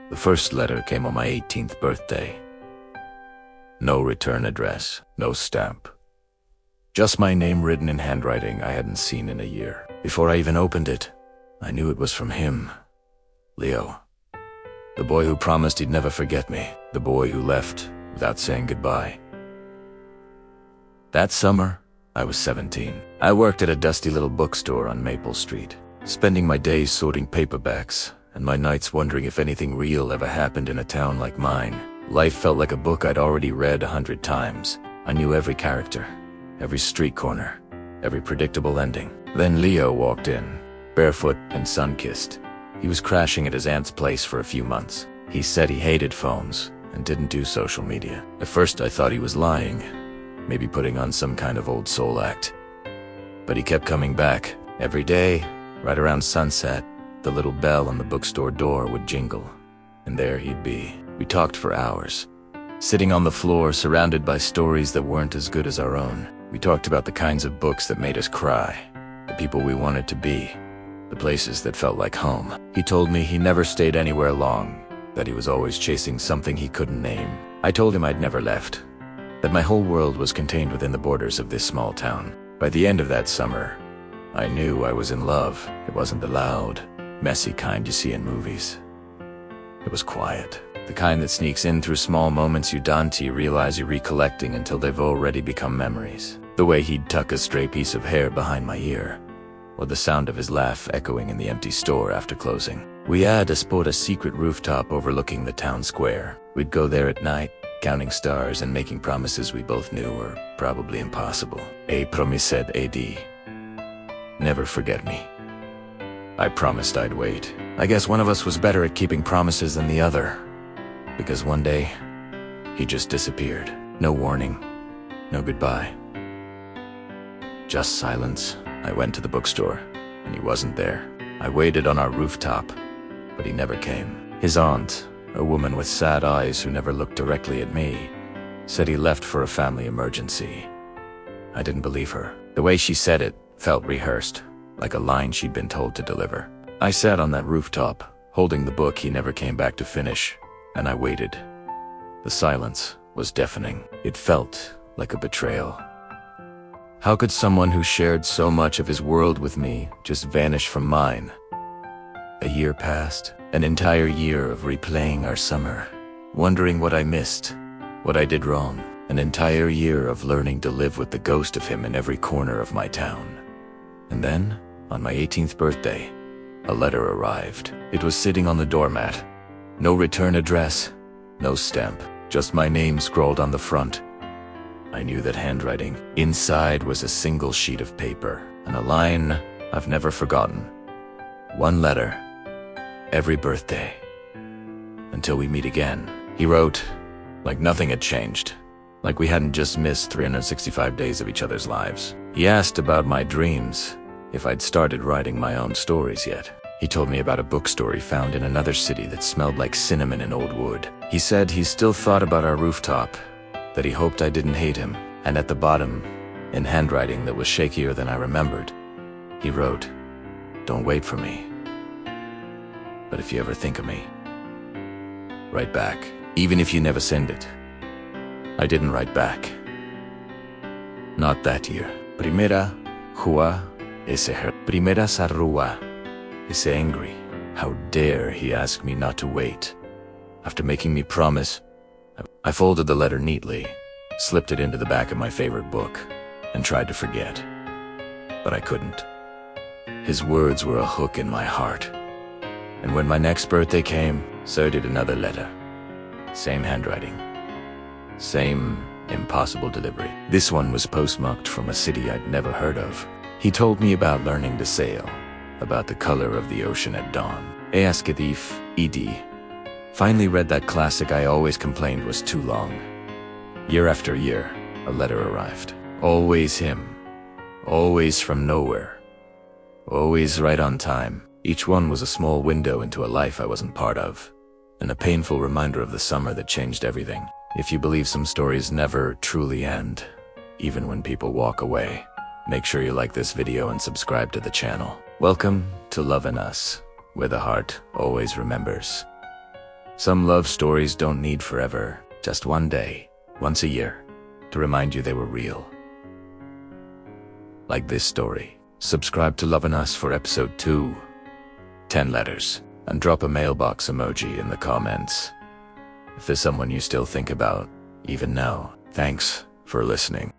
The first letter came on my 18th birthday. No return address, no stamp. Just my name written in handwriting I hadn't seen in a year. Before I even opened it, I knew it was from him, Leo. The boy who promised he'd never forget me. The boy who left without saying goodbye. That summer, I was 17. I worked at a dusty little bookstore on Maple Street, spending my days sorting paperbacks and my nights wondering if anything real ever happened in a town like mine. Life felt like a book I'd already read 100 times. I knew every character, every street corner, every predictable ending. Then Leo walked in, barefoot and sun-kissed. He was crashing at his aunt's place for a few months. He said he hated phones and didn't do social media. At first I thought he was lying, maybe putting on some kind of old soul act. But he kept coming back. Every day, right around sunset, the little bell on the bookstore door would jingle, and there he'd be. We talked for hours, sitting on the floor surrounded by stories that weren't as good as our own. We talked about the kinds of books that made us cry, the people we wanted to be, the places that felt like home. He told me he never stayed anywhere long, that he was always chasing something he couldn't name. I told him I'd never left, that my whole world was contained within the borders of this small town. By the end of that summer, I knew I was in love. It wasn't the loud, messy kind you see in movies. It was quiet, the kind that sneaks in through small moments you don't realize you're recollecting until they've already become memories. The way he'd tuck a stray piece of hair behind my ear, or the sound of his laugh echoing in the empty store after closing. We had a secret rooftop overlooking the town square. We'd go there at night, counting stars and making promises we both knew were probably impossible. A promised AD. Never forget me. I promised I'd wait. I guess one of us was better at keeping promises than the other, because one day, he just disappeared. No warning, no goodbye. Just silence. I went to the bookstore, and he wasn't there. I waited on our rooftop, but he never came. His aunt, a woman with sad eyes who never looked directly at me, said he left for a family emergency. I didn't believe her. The way she said it felt rehearsed, like a line she'd been told to deliver. I sat on that rooftop, holding the book he never came back to finish, and I waited. The silence was deafening. It felt like a betrayal. How could someone who shared so much of his world with me just vanish from mine? A year passed, an entire year of replaying our summer, wondering what I missed, what I did wrong. An entire year of learning to live with the ghost of him in every corner of my town. And then, on my 18th birthday, a letter arrived. It was sitting on the doormat. No return address, no stamp, just my name scrawled on the front. I knew that handwriting. Inside was a single sheet of paper, and a line I've never forgotten. One letter, every birthday, until we meet again. He wrote, like nothing had changed, like we hadn't just missed 365 days of each other's lives. He asked about my dreams, if I'd started writing my own stories yet. He told me about a bookstore he found in another city that smelled like cinnamon and old wood. He said he still thought about our rooftop, that he hoped I didn't hate him, and at the bottom, in handwriting that was shakier than I remembered, he wrote, "Don't wait for me. But if you ever think of me, write back, even if you never send it." I didn't write back. Not that year. Primera Jua ese her. Primera Sarrua ese angry. How dare he ask me not to wait? After making me promise, I folded the letter neatly, slipped it into the back of my favorite book, and tried to forget. But I couldn't. His words were a hook in my heart. And when my next birthday came, so did another letter. Same handwriting. Same impossible delivery. This one was postmarked from a city I'd never heard of. He told me about learning to sail, about the color of the ocean at dawn. Easkedif, ed. Finally read that classic I always complained was too long. Year after year, a letter arrived. Always him. Always from nowhere. Always right on time. Each one was a small window into a life I wasn't part of, and a painful reminder of the summer that changed everything. If you believe some stories never truly end, even when people walk away, make sure you like this video and subscribe to the channel. Welcome to Lovin' Us, where the heart always remembers. Some love stories don't need forever, just one day, once a year, to remind you they were real. Like this story. Subscribe to Lovin' Us for episode 2, 10 letters, and drop a mailbox emoji in the comments. If there's someone you still think about, even now, thanks for listening.